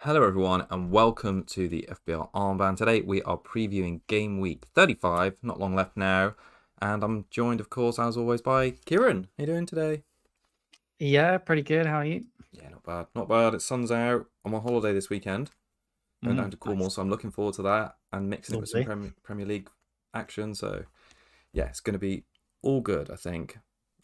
Hello everyone and welcome to the FPL Armband. Today we are previewing game week 35, not long left now, and I'm joined of course as always by Kieran. How you doing today? Yeah, pretty good. How are you? Yeah, not bad. Not bad. It's sun's out. I'm on holiday this weekend. Going down to Cornwall, Nice. so I'm looking forward to that and mixing it with some Lovely. Premier League action. So yeah, it's going to be all good, I think.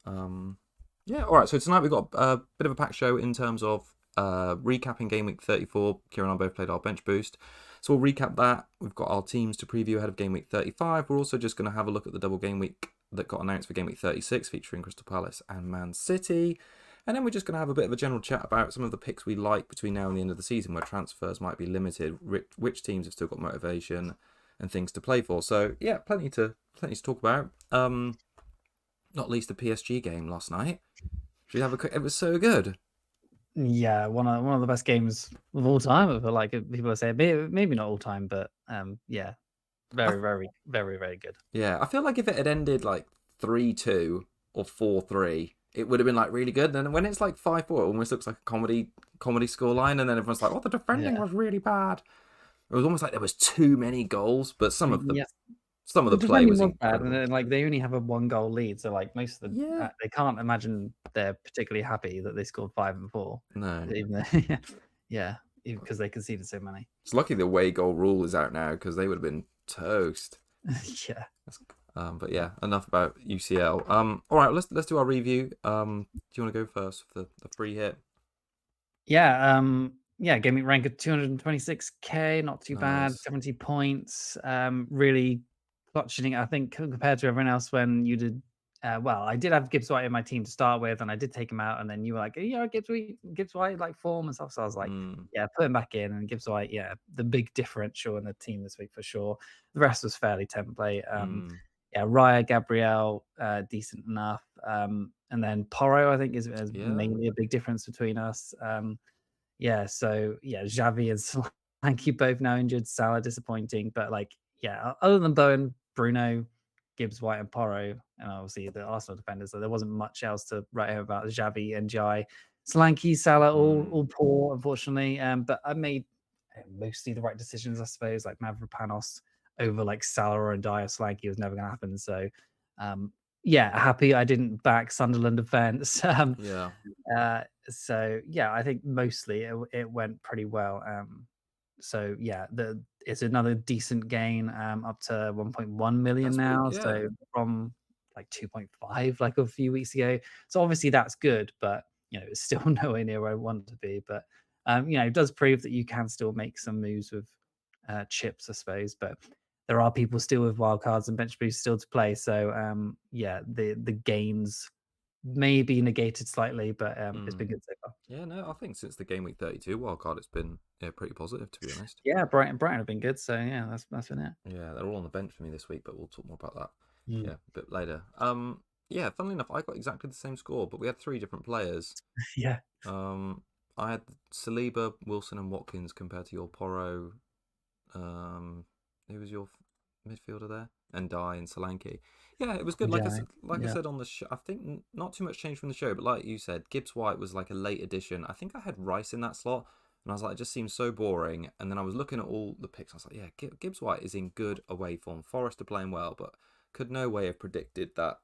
Yeah, all right. So tonight we've got a bit of a packed show in terms of recapping game week 34. Kieran and I both played our bench boost. So we'll recap that. We've got our teams to preview ahead of game week 35. We're also just going to have a look at the double game week that got announced for game week 36, featuring Crystal Palace and Man City. And then we're just going to have a bit of a general chat about some of the picks we like between now and the end of the season, where transfers might be limited, which teams have still got motivation, and things to play for. So yeah, plenty to talk about. Not least the PSG game last night. Should we have a quick? It was so good. Yeah, one of the best games of all time. I feel like people are saying maybe not all time, but yeah, I, very good. yeah, I feel like if it had ended like 3-2 or 4-3, it would have been like really good. Then when it's like 5-4, it almost looks like a comedy scoreline, and then everyone's like, "Oh, the defending Yeah, was really bad." It was almost like there was too many goals, but yeah. some of The the play defending was was bad, and incredible. then like they only have a 1 goal lead, so like most of the Yeah, they can't imagine they're particularly happy that they scored 5 and 4, no, even though yeah, because they conceded so many. it's lucky the away goal rule is out now because they would have been toast. Yeah. But yeah, enough about UCL. All right, let's do our review. Do you want to go first for the free hit? Yeah, gaming rank of 226k, not too bad, Nice. 70 points. Really clutching it, I think, compared to everyone else when you did. Well, I did have Gibbs White in my team to start with, and I did take him out, and then you were like, yeah, Gibbs White, like form and stuff. So I was like, Mm, yeah, put him back in, and Gibbs White, yeah, the big differential in the team this week for sure. The rest was fairly template. mm. Yeah, Raya, Gabriel, decent enough. And then Porro, I think, is Yeah, mainly a big difference between us. Yeah, so yeah, Xavi and Solanke both now injured. Salah disappointing, but like yeah, other than Bowen, Bruno, Gibbs, White, and Porro, and obviously the Arsenal defenders, so there wasn't much else to write home about. Xavi and Jai, Solanke, Salah, all mm. poor, unfortunately. But I made mostly the right decisions, I suppose. Like Mavropanos over like Salah or Ndiaye or Solanke was never going to happen. So yeah, happy I didn't back Sunderland defense. Yeah. So yeah, I think mostly it went pretty well. So yeah, it's another decent gain, up to 1.1 million That's pretty. now. Yeah, So from like 2.5 like a few weeks ago. So obviously that's good, but it's still nowhere near where I want to be. But it does prove that you can still make some moves with chips, I suppose. But there are people still with wildcards and bench boosts still to play. So yeah, the gains may be negated slightly, but it's been mm. good so far. Yeah. No, I think since the game week 32 wildcard, it's been pretty positive to be honest. Yeah, Brighton have been good, so yeah, that's been it. Yeah, they're all on the bench for me this week, but we'll talk more about that. Mm. Yeah, a bit later. Yeah. Funnily enough, I got exactly the same score, but we had three different players. Yeah, Um, I had Saliba, Wilson, and Watkins compared to your Porro. Who was your midfielder there? And Dye and Solanke. Yeah, it was good. Jai. Like I Yeah. said on the show, I think not too much changed from the show, but like you said, Gibbs White was like a late addition. I think I had Rice in that slot, and I was like, it just seems so boring. And then I was looking at all the picks. I was like, yeah, Gibbs White is in good away form. Forest are playing well, but could no way have predicted that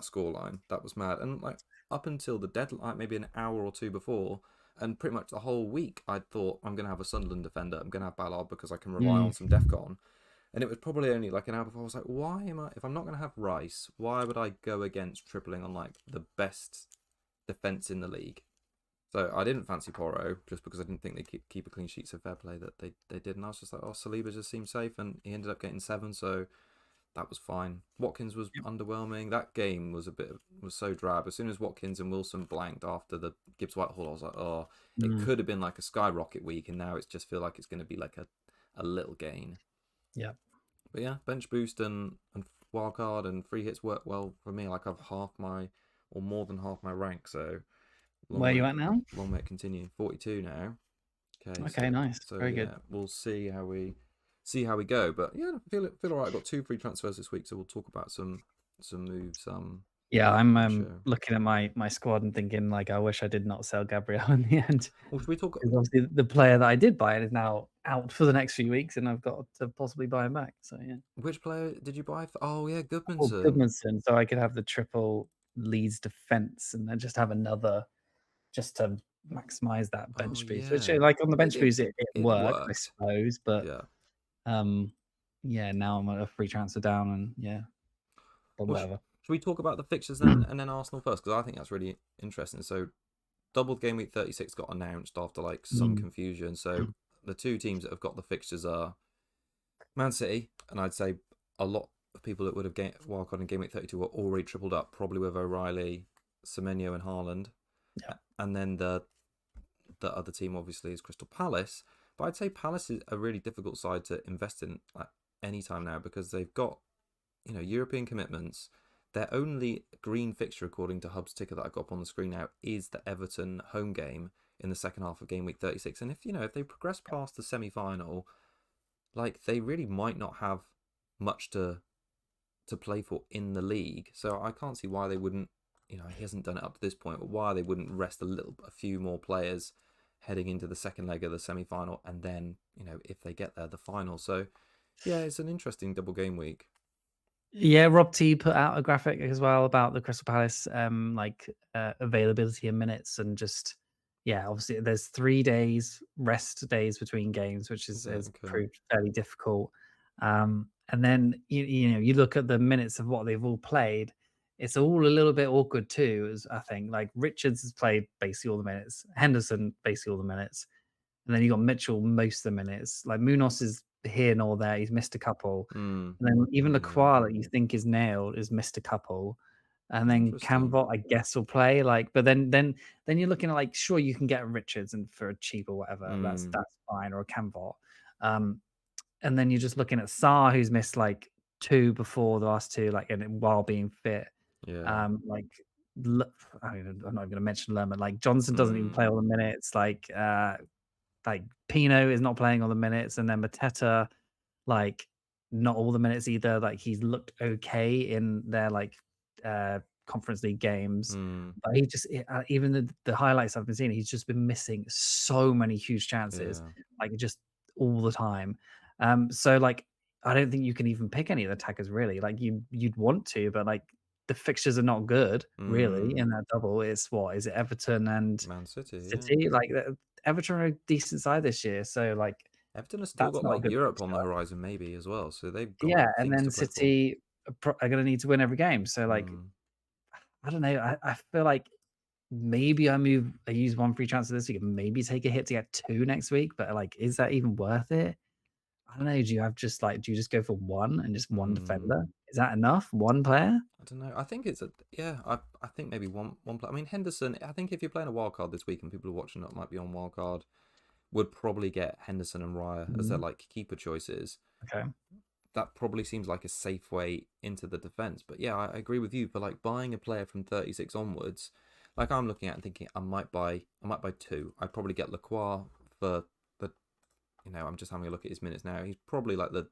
scoreline. That was mad. And like up until the deadline, like maybe an hour or two before, and pretty much the whole week, I thought I'm gonna have a Sunderland defender. I'm gonna have Ballard because I can rely Mm. on some DEFCON. And it was probably only like an hour before I was like, why am I, if I'm not going to have Rice, why would I go against tripling on like the best defence in the league? So I didn't fancy Porro just because I didn't think they keep a clean sheet. So fair play that they did. And I was just like, oh, Saliba just seems safe. And he ended up getting 7. So that was fine. Watkins was Yep. underwhelming. That game was so drab. As soon as Watkins and Wilson blanked after the Gibbs Whitehall, I was like, oh, it Mm. could have been like a skyrocket week. And now it's just feel like it's going to be like a little gain. Yeah. But yeah, bench boost and wildcard and free hits work well for me. Like I've half my or more than half my rank, so Where are you at now? long may it continue. 42 now. Okay, Okay, nice. so Very good. yeah, we'll see how we go. But yeah, feel alright. I got 2 free transfers this week, so we'll talk about some moves. Yeah, I'm Sure. looking at my squad and thinking like I wish I did not sell Gabriel in the end. Well, should we talk? Because obviously the player that I did buy is now out for the next few weeks, and I've got to possibly buy him back. So yeah. Which player did you buy? Oh yeah, Or Goodmanson. Goodmanson, so I could have the triple Leeds defense and then just have another just to maximize that Oh bench boost, which, yeah, like, on the it bench it, boost, it it worked, I worked. suppose, but, Yeah. um, yeah, now I'm at a free transfer down and yeah, but Well, whatever. should we talk about the fixtures then, and then Arsenal first? Because I think that's really interesting. So, doubled game week 36 got announced after like some Mm. confusion. So, the two teams that have got the fixtures are Man City, and I'd say a lot of people that would have wildcard in game week 32 were already tripled up, probably with O'Reilly, Semenyo, and Haaland. Yeah. And then the other team obviously is Crystal Palace. But I'd say Palace is a really difficult side to invest in at any time now because they've got European commitments. Their only green fixture, according to Hub's ticker that I got up on the screen now, is the Everton home game in the second half of game week 36. And if they progress past the semi-final, like they really might not have much to play for in the league. So I can't see why they wouldn't. He hasn't done it up to this point, but why they wouldn't rest a few more players heading into the second leg of the semi-final, and then if they get there, the final. So yeah, it's an interesting double game week. Yeah, Rob T put out a graphic as well about the Crystal Palace, availability in minutes and just yeah, obviously there's 3 days, rest days between games, which Is it has okay? proved fairly difficult. And then you look at the minutes of what they've all played, it's all a little bit awkward too, as I think. Like Richards has played basically all the minutes, Henderson basically all the minutes, and then you got Mitchell most of the minutes. Like Munoz is here nor there, he's missed a couple. Hmm. And then even the Yeah. Lacroix that you think is nailed is missed a couple. And then Interesting. Camvot, I guess, will play. Like, but then you're looking at like, sure, you can get Richards and for cheap or whatever. That's Hmm. fine, or a Camvot. And then you're just looking at Saar, who's missed like two before the last two, like and while being fit. Yeah. Like I mean, I'm not going to mention Lerman. Like Johnson doesn't even Hmm. play all the minutes. Like Pino is not playing all the minutes, and then Mateta, like not all the minutes either. Like he's looked okay in their like conference league games, Hmm. but he just even the highlights I've been seeing, he's just been missing so many huge chances, Yeah. like just all the time. So like I don't think you can even pick any of the attackers really. Like you'd want to, but like the fixtures are not good really Hmm. in that double. It's what is it, Everton and Man City. Yeah. City? Like Everton are a decent side this year, so like Everton has still that's got not a like good Europe on the fixture. horizon, maybe as well. So they've got Yeah, and things then to play for. City are going to need to win every game. So like Hmm. I don't know. I feel like maybe I use one free transfer this week and maybe take a hit to get two next week. But like, is that even worth it? I don't know. Do you just go for one and just one Hmm. defender? Is that enough? One player? I don't know. I think it's a yeah. I think maybe one play. I mean Henderson. I think if you're playing a wild card this week and people are watching that might be on wild card, would probably get Henderson and Raya as their Mhm. like keeper choices. Okay. That probably seems like a safe way into the defense. But yeah, I agree with you. But like buying a player from 36 onwards, like I'm looking at and thinking I might buy two. I'd probably get Lacroix for the I'm just having a look at his minutes now. He's probably like the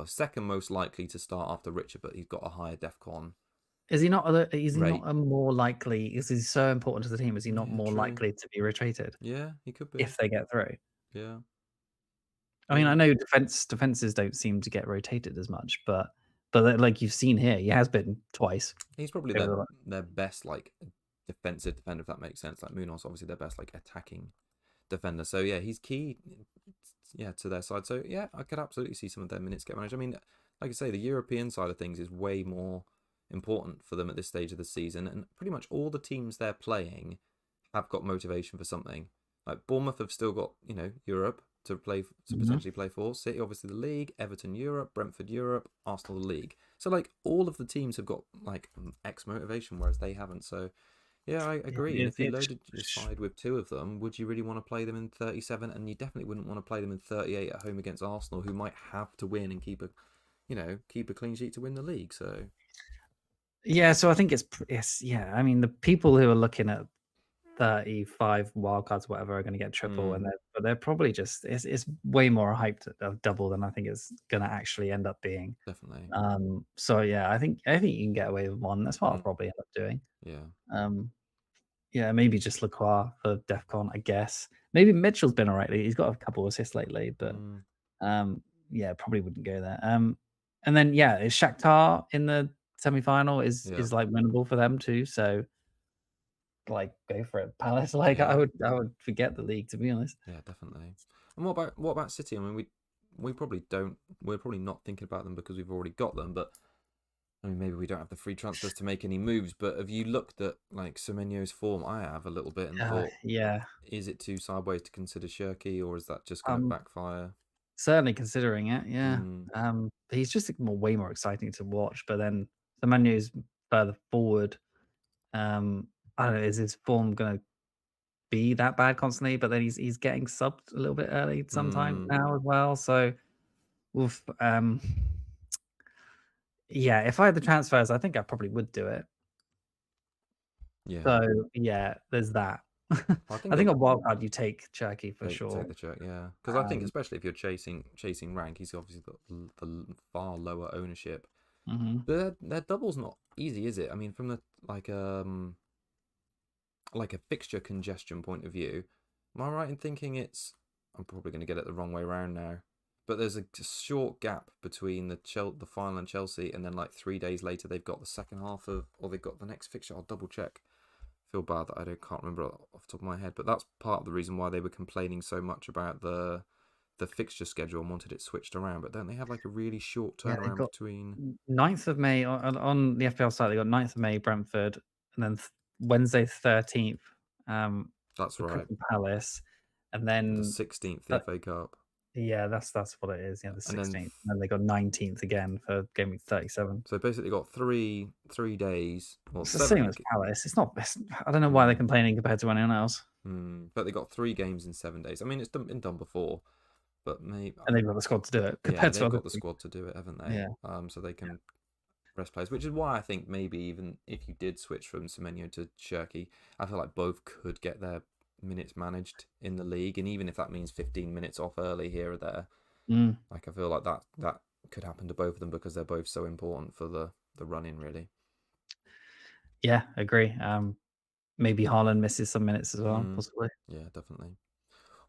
second most likely to start after Richard, but he's got a higher DEFCON Is he not rate. a more likely? Is he so important to the team? Is he not Yeah, more true. likely to be rotated Yeah, he could be. if they get through? Yeah, I mean, yeah. I know defenses don't seem to get rotated as much, but like you've seen here, he has been twice He's probably over their the their best like defensive defender, if that makes sense. Like Munoz, obviously their best like attacking defender. So yeah, he's key. Yeah, to their side. So yeah, I could absolutely see some of their minutes get managed. I mean, like I say, the European side of things is way more important for them at this stage of the season, and pretty much all the teams they're playing have got motivation for something. Like Bournemouth have still got Europe to play to Mhm. potentially play for. City obviously the league, Everton Europe, Brentford Europe, Arsenal the league. So like all of the teams have got like X motivation, whereas they haven't. So yeah, I Yeah, agree. And if you it's loaded your side with two of them, would you really want to play them in 37? And you definitely wouldn't want to play them in 38 at home against Arsenal, who might have to win and keep a clean sheet to win the league. So yeah. So I think it's yeah. I mean, the people who are looking at 35 wildcards, whatever, are going to get triple, Mm, but they're probably just it's way more hyped of double than I think it's going to actually end up being. definitely. So yeah, I think you can get away with one. That's what I'll Mm, probably end up doing. yeah. Um, yeah, maybe just Lacroix for DEFCON, I guess. Maybe Mitchell's been alright. He's got a couple assists lately, but Mm, yeah, probably wouldn't go there. And then yeah, is Shakhtar in the semi-final yeah. is like winnable for them too. So like go for it, Palace. Like Yeah. I would forget the league to be honest. Yeah. Definitely. And what about City? I mean, we probably don't. We're probably not thinking about them because we've already got them. But I mean, maybe we don't have the free transfers to make any moves. But have you looked at like Semenyo's form? I have a little bit and thought, Yeah. is it too sideways to consider Shirky, or is that just going to Um backfire? Certainly considering it, yeah. Mm, He's just way more exciting to watch, but then the menu's further forward. I don't know, is his form gonna be that bad constantly? But then he's getting subbed a little bit early sometimes mm, now as well. So oof, yeah, if I had the transfers, I think I probably would do it. yeah. So yeah, there's that. I think I think a a wild card you take Turkey for take sure. the check, yeah. Because I think Um, especially if you're chasing rank, he's obviously got the far lower ownership. mhm. But their double's not easy, is it? I mean, from the like a fixture congestion point of view, am I right in thinking it's? I'm probably going to get it the wrong way around now. But there's a short gap between the final and Chelsea, and then like 3 days later they've got the second half of, or they've got the next fixture. I'll double check. Feel bad that can't remember off the top of my head, but that's part of the reason why they were complaining so much about the fixture schedule and wanted it switched around. But don't they have like a really short Yeah, they've turnaround got between? 9th of May on the FPL site, they got 9th of May, Brentford, and then Wednesday 13th, That's for right, Crystal Palace, and the then 16th, the that FA Cup, yeah, that's what it is, yeah, the and then 16th, and then they got 19th again for game week 37. so basically got three days, well It's the same seven. as Palace. It's I don't know why they're Mm, complaining compared to anyone else, but they got 3 games in 7 days. I mean, been done before, but maybe and they've got the squad to do it yeah, compared to they've other got the teams. squad to do it, haven't they? Yeah. So they can rest players, which is why I think maybe even if you did switch from Semenyo to Shirky, I feel like both could get their minutes managed in the league, and even if that means 15 minutes off early here or there, Mm, like I feel like that could happen to both of them because they're both so important for the run in, really. yeah, agree. Maybe Haaland misses some minutes as well, Mm, possibly. yeah, definitely.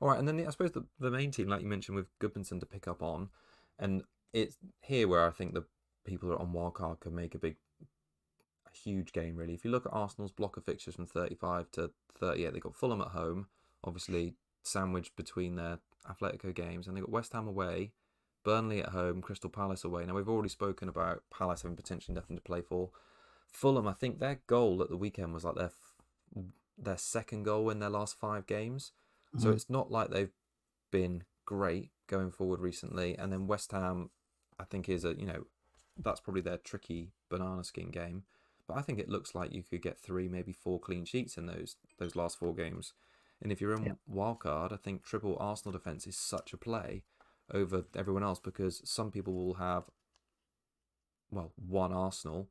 All right, and then I suppose the main team, like you mentioned, with Goodmanson to pick up on, and it's here where I think the people that are on wildcard can make a huge game, really. If you look at Arsenal's block of fixtures from 35 to 38, they've got Fulham at home, obviously sandwiched between their Atletico games, and they've got West Ham away, Burnley at home, Crystal Palace away. Now, we've already spoken about Palace having potentially nothing to play for. Fulham, I think their goal at the weekend was like their second goal in their last 5 games. So Mhm. it's not like they've been great going forward recently. And then West Ham, I think, is that's probably their tricky banana skin game. But I think it looks like you could get 3, maybe 4 clean sheets in those last 4 games. And if you're Yeah. in wildcard, I think triple Arsenal defense is such a play over everyone else because some people will have, well, one Arsenal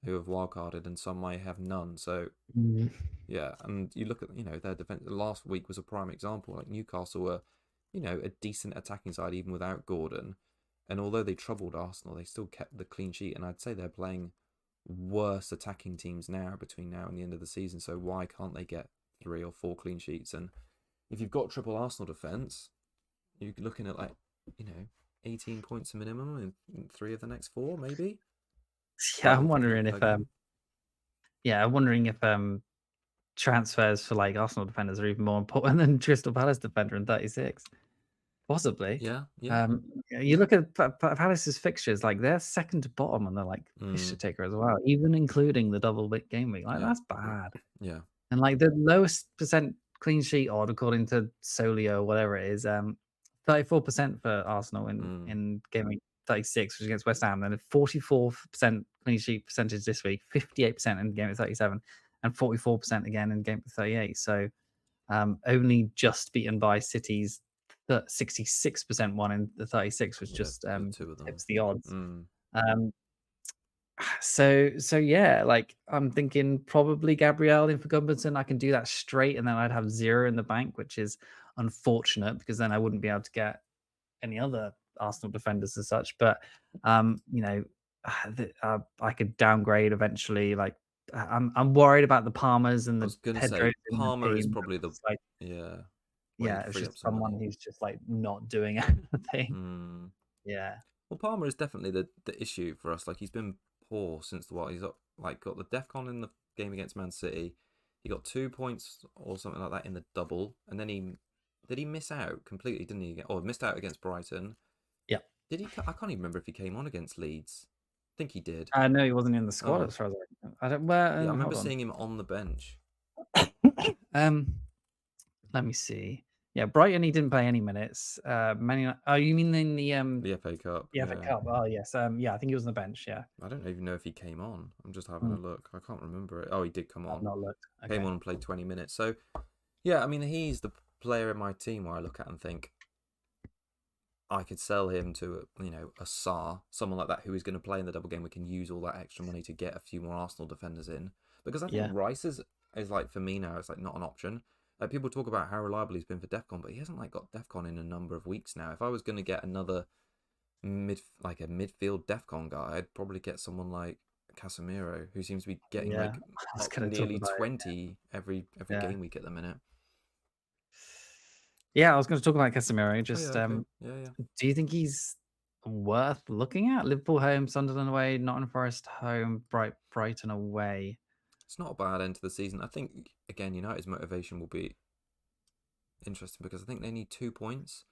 who have wildcarded and some might have none. So Mhm. yeah, and you look at their defense. Last week was a prime example. Like Newcastle were, a decent attacking side even without Gordon, and although they troubled Arsenal, they still kept the clean sheet. And I'd say they're playing worse attacking teams now between now and the end of the season. So why can't they get 3 or 4 clean sheets? And if you've got triple Arsenal defense, you're looking at like you know 18 points a minimum in 3 of the next 4, maybe Yeah, I'm 12 wondering per if game. yeah, I'm wondering if transfers for like Arsenal defenders are even more important than Crystal Palace defender in 36. Possibly. Yeah, yeah. You look at Palace's fixtures, like they're second to bottom on the like fixture Mm, ticker as well, even including the double bit game week. Like yeah, that's bad. yeah, And like the lowest percent clean sheet odd according to Solio, whatever it is, 34% for Arsenal mm, in game week 36, which is against West Ham, then a 44% clean sheet percentage this week, 58% in game week 37, and 44% again in game week 38. So only just beaten by City's 66% one in the 36, which yeah. just The 2 of them. tips the odds. Mm. Um, So yeah, like I'm thinking probably Gabriel in for Gudmundsson. I can do that straight, and then I'd have 0 in the bank, which is unfortunate because then I wouldn't be able to get any other Arsenal defenders as such. But you know, I could downgrade eventually. Like I'm worried about the Palmers and I the was gonna say Pedros in the Palmer is team. probably the It's like, yeah where yeah, you'd it's free up just some someone money. who's just like not doing anything. Hmm. Yeah, Well, Palmer is definitely the issue for us. Like he's been poor since the while. He's got the DEFCON in the game against Man City. He got 2 points or something like that in the double, and then he did he miss out completely, didn't he? Or missed out against Brighton. yeah. Did he? I can't even remember if he came on against Leeds. I think he did. I know he wasn't in the squad Oh, as far as I don't. Well, yeah, I remember hold on. seeing him on the bench. Um, Let me see. Yeah, Brighton, he didn't play any minutes. Oh, you mean in The FA Cup. the FA Yeah, Cup? Oh, yes. Yeah, I think he was on the bench. Yeah, I don't even know if he came on. I'm just having Hmm, a look. I can't remember it. Oh, he did come I've on. not looked. Came Okay. on and played 20 minutes. So yeah, I mean he's the player in my team where I look at and think I could sell him to a Sar, someone like that who is going to play in the double game. We can use all that extra money to get a few more Arsenal defenders in because I think Yeah, Rice is like for me now. It's like not an option. Like people talk about how reliable he's been for Defcon, but he hasn't like got Defcon in a number of weeks now. If I was going to get another a midfield Defcon guy, I'd probably get someone like Casemiro, who seems to be getting yeah. like I was up to going to talk nearly about it. 20 every Yeah, game week at the minute. yeah. I was going to talk about Casemiro. Oh yeah, Just, okay, yeah, yeah. do you think he's worth looking at? Liverpool home, Sunderland away, Nottingham Forest home, Brighton away. It's not a bad end to the season. I think again, United's motivation will be interesting because I think they need 2 points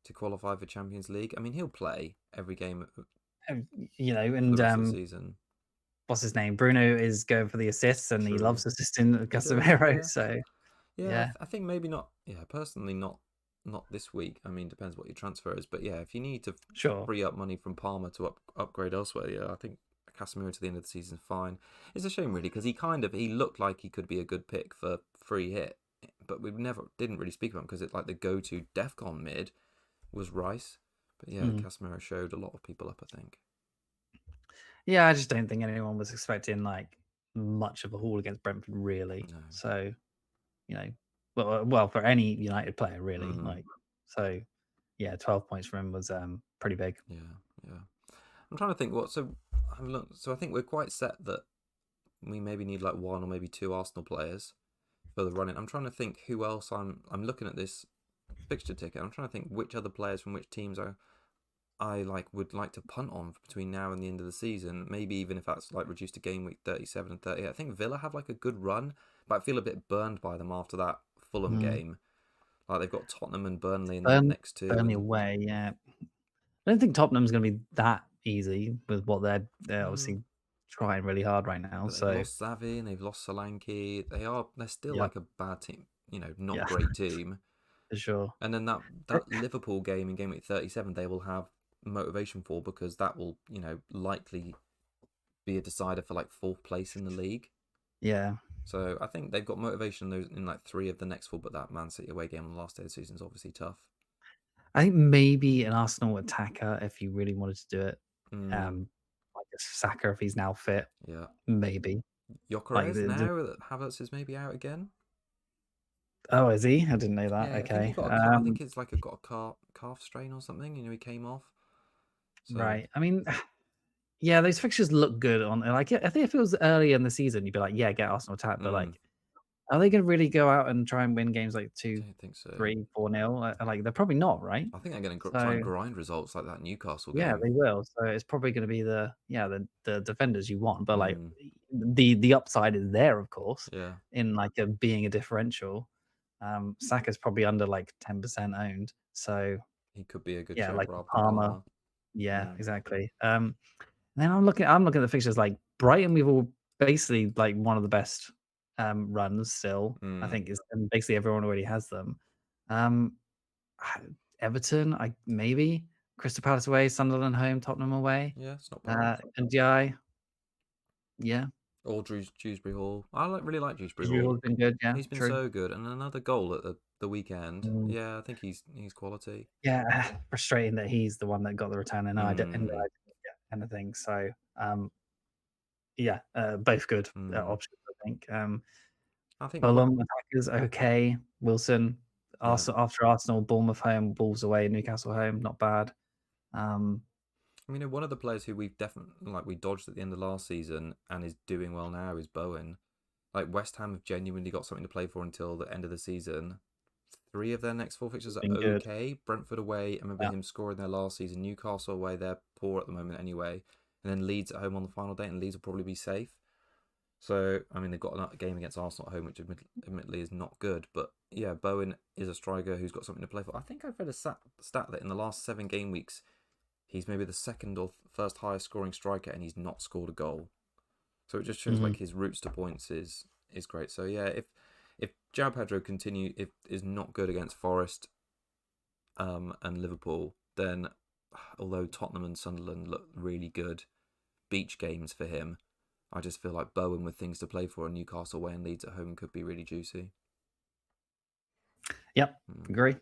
to qualify for Champions League. I mean, he'll play every game Um, You know, for the and rest of the season. what's his name? Bruno is going for the assists, and he True, loves assisting he does. Casemiro. Yeah, So yeah. yeah, I think maybe not. Yeah, personally, not this week. I mean, depends what your transfer is, but yeah, if you need to sure. free up money from Palmer to upgrade elsewhere, yeah, I think Casemiro to the end of the season is fine. It's a shame really because he looked like he could be a good pick for free hit, but we never didn't really speak about him because it's like the go-to Defcon mid was Rice. But yeah, Mm. Casemiro showed a lot of people up, I think. Yeah, I just don't think anyone was expecting like much of a haul against Brentford, really. No. So you know, well, for any United player, really. Mm, Like, so yeah, 12 points for him was pretty big. yeah, yeah. I'm trying to think what. So I've looked. So I think we're quite set that we maybe need like one or maybe two Arsenal players for the running. I'm trying to think who else I'm looking at this fixture ticket. I'm trying to think which other players from which teams I like would like to punt on between now and the end of the season. Maybe even if that's like reduced to game week 37 and 38. I think Villa have like a good run, but I feel a bit burned by them after that Fulham Mm. game. Like they've got Tottenham and Burnley in the Burn, next two, Burnley and away. Yeah, I don't think Tottenham's going to be that easy with what they're mm, obviously trying really hard right now. but they've So lost Xavi and they've lost Solanke. They're still yep, like a bad team, not yeah, great team. for sure. And then that Liverpool game in game week 37, they will have motivation for because that will likely be a decider for like fourth place in the league. Yeah, So I think they've got motivation in like three of the next four, but that Man City away game on the last day of the season is obviously tough. I think maybe an Arsenal attacker if you really wanted to do it. Mm, Um, like a Saka if he's now fit, yeah. maybe. Like Gyökeres now that Havertz is maybe out again. oh, is he? I didn't know that. Yeah, I think he Okay. got a car. I think it's like got a calf strain or something. He came off. So Right. I mean, yeah, those fixtures look good on like I think if it was early in the season, you'd be like, yeah, get Arsenal attack. But mm, like, are they gonna really go out and try and win games like I 2, don't think so. 3, 4-0? Like they're probably not, right? I think they're going to try So and grind results like that Newcastle yeah, game. they will. So it's probably gonna be the defenders you want. But like Mm, the upside is there, of course, yeah, in like being a differential. Saka's probably under like 10% owned. So he could be a good yeah, shout like rather than Palmer. Palmer. Yeah, Mm, exactly. Then I'm looking at the fixtures like Brighton, we've all basically like one of the best runs still. I mm, think is and basically everyone already has them. Um Everton, I maybe Crystal Palace away, Sunderland home, Tottenham away. yeah, it's not bad. NDI, yeah. Or Dewsbury Hall. really like Dewsbury Israel's Hall. been good, yeah, He's been true. so good, and another goal at the weekend. Mm, Yeah, I think he's quality. yeah, frustrating that he's the one that got the return and I didn't Mm, get anything. So yeah, both good Mm. options, I think. I think what Fulham attackers, okay. Wilson, yeah. Arsenal after Arsenal, Bournemouth home, Wolves away, Newcastle home, not bad. Um, I mean, one of the players who we've definitely we dodged at the end of last season and is doing well now is Bowen. Like West Ham have genuinely got something to play for until the end of the season. 3 of their next 4 fixtures are been good. okay. Brentford away, I remember Yeah. him scoring there last season. Newcastle away, they're poor at the moment anyway. And then Leeds at home on the final day, and Leeds will probably be safe. So, I mean, they've got a game against Arsenal at home, which admittedly is not good. But yeah, Bowen is a striker who's got something to play for. I think I've read a stat that in the last 7 game weeks, he's maybe the second or first highest scoring striker, and he's not scored a goal. So it just shows Mhm. like his routes to points is great. So yeah, if João Pedro is not good against Forest and Liverpool, then although Tottenham and Sunderland look really good beach games for him, I just feel like Bowen with things to play for and Newcastle away and Leeds at home could be really juicy. Yep, Mm. agree.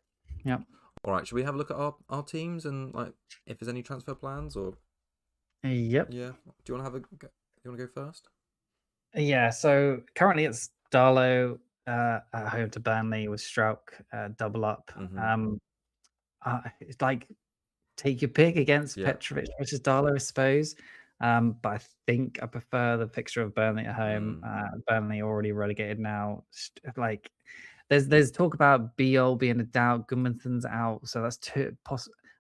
Yep. All right, should we have a look at our teams and like if there's any transfer plans or Yep. yeah? Do you want to have a? Do you want to go first? Yeah, so currently it's Darlow at home to Burnley with Strauch double up. Mm-hmm. It's like take your pick against Yeah. Petrovic versus Darlow, I suppose. But I think I prefer the fixture of Burnley at home. Mm. Burnley already relegated now. Like there's talk about BL being a doubt, Goodmanson's out, so that's two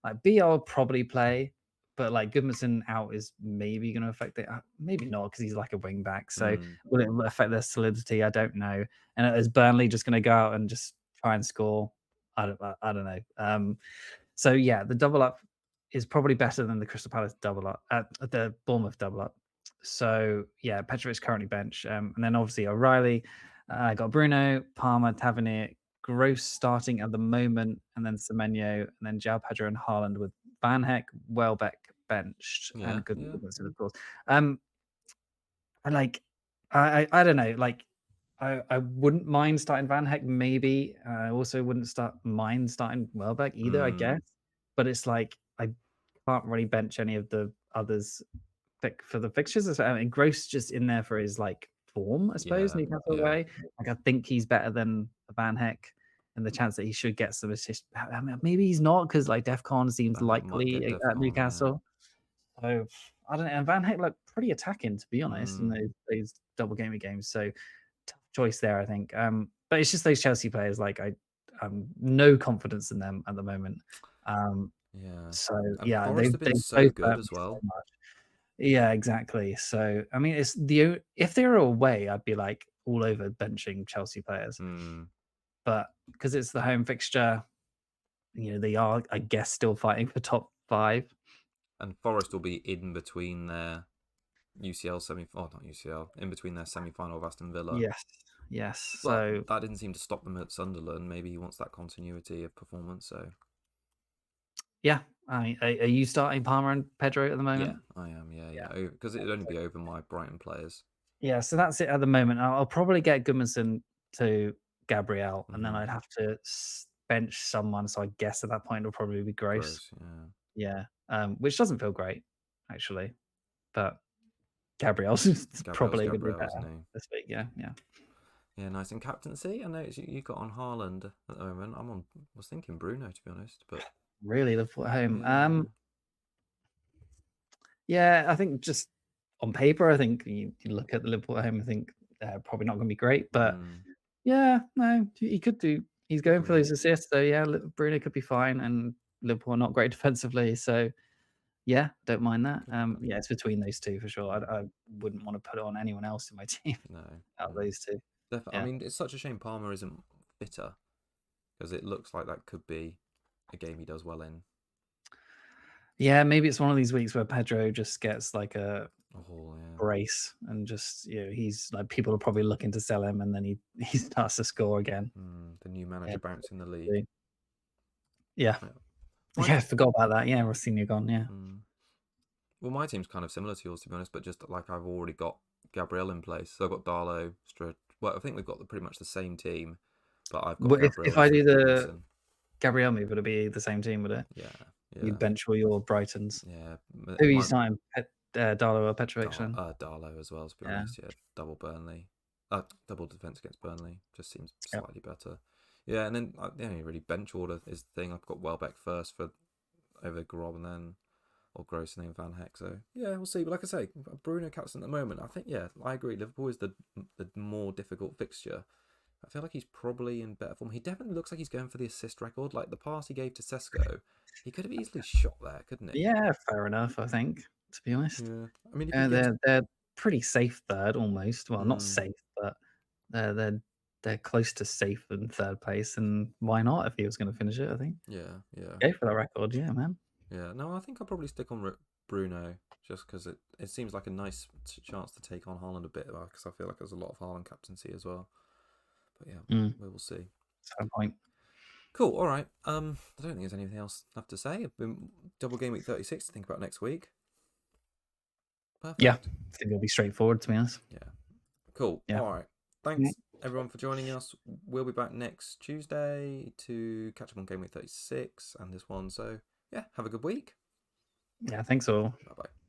like BL will probably play, but like Goodmanson out is maybe going to affect it. Maybe not because he's like a wing back. So Mm. will it affect their solidity? I don't know. And is Burnley just going to go out and just try and score? I don't know. So yeah, the double up is probably better than the Crystal Palace double up, the Bournemouth double up. So yeah, Petrovic currently bench, and then obviously O'Reilly. I got Bruno, Palmer, Tavernier, Gross starting at the moment, and then Semenyo, and then João Pedro and Haaland with Van Heck, Welbeck benched, Yeah. and good Yeah. of course. Um, I like, I don't know, like I wouldn't mind starting Van Heck, maybe. I also wouldn't mind starting Welbeck either, I Mm. guess. But it's like I can't really bench any of the others for the fixtures. I mean, Gross just in there for his like form, I suppose. Yeah. Newcastle Yeah. away. Like I think he's better than Van Heck, and the chance that he should get some assist. I mean, maybe he's not because like Defcon seems Van Heck might get likely at Defcon. Yeah. Newcastle. So I don't know. And Van Heck looked pretty attacking, to be honest, in Mm. those double gaming games. So tough choice there, I think. But it's just those Chelsea players. Like no confidence in them at the moment. Um, Yeah. so And yeah, Forest have they been so both good hurt me as so well. much. Yeah, exactly. So I mean, it's the if they were away, I'd be like all over benching Chelsea players. Mm. But because it's the home fixture, they are, I guess, still fighting for top five. And Forest will be in between their UCL semi. Oh, not UCL. In between their semi-final of Aston Villa. Yes, yes. But So that didn't seem to stop them at Sunderland. Maybe he wants that continuity of performance. So yeah, I mean, are you starting Palmer and Pedro at the yeah, moment? I am. Yeah, Yeah. yeah. Because it'd only be over my Brighton players. Yeah, so that's it at the moment. I'll probably get Goodmanson to Gabriel, and then Mm-hmm. I'd have to bench someone. So I guess at that point it'll probably be Gross. Gross. Yeah. Yeah, which doesn't feel great actually, but Gabriel's Gabriel's probably going to be Gabriel, better isn't he? this week. Yeah, yeah, Yeah, nice. And captaincy, I know you got on Haaland at the moment. Was thinking Bruno to be honest, but really Liverpool at home. yeah. Yeah, I think just on paper, I think you look at the Liverpool at home, I think they're probably not going to be great, but Mm, yeah, no, he could do. He's going for definitely. those assists, so yeah, Bruno could be fine, and Liverpool are not great defensively, so yeah, don't mind that. Yeah, it's between those two for sure. I wouldn't want to put it on anyone else in my team No, out of no. those two. Definitely. I Yeah, mean, it's such a shame Palmer isn't fitter because it looks like that could be a game he does well in. yeah, maybe it's one of these weeks where Pedro just gets like a Oh yeah. brace and just he's like people are probably looking to sell him, and then he starts to score again. The new Yeah, manager bouncing the league. yeah. Yeah. My Yeah, I t- forgot about that. Yeah, Rossini gone. Yeah. mm. Well, my team's kind of similar to yours to be honest, but just like I've already got Gabriel in place. So I've got Darlow, Well, I think we've got pretty much the same team, but I've got Well, Gabriel if I instead do of the Goodmanson. Gabriel would it be the same team? Would it? Yeah, You'd yeah, bench all your Brightons. yeah. Who are you My starting? Darlow or Petrovic then? Darlow as well, to be Yeah. honest. Yeah, double Burnley. Double defense against Burnley just seems Yep. slightly better. Yeah, and then the only really bench order is the thing. I've got Welbeck first for over Grob and then or Gross and then Van Heck. So yeah, we'll see. But like I say, Bruno captain at the moment. I think I agree. Liverpool is the more difficult fixture. I feel like he's probably in better form. He definitely looks like he's going for the assist record. Like the pass he gave to Sesko, he could have easily shot there, couldn't he? Yeah, fair enough, I think, to be honest. Yeah. I mean, if he gets, They're pretty safe third almost. Well, not mm, safe, but they're close to safe in third place, and why not if he was going to finish it? I think yeah, yeah, go for that record, yeah, man. yeah. No, I think I'll probably stick on Bruno just because it seems like a nice chance to take on Haaland a bit because I feel like there's a lot of Haaland captaincy as well. But yeah, we will see. Fair point. Cool. All right. I don't think there's anything else left to say. Double game week 36 to think about next week. Perfect. Yeah, I think it'll be straightforward, to be honest. Yeah. Cool. Yeah. All right. Thanks everyone for joining us. We'll be back next Tuesday to catch up on game week 36 and this one. So yeah, have a good week. Yeah, thanks all. Bye bye.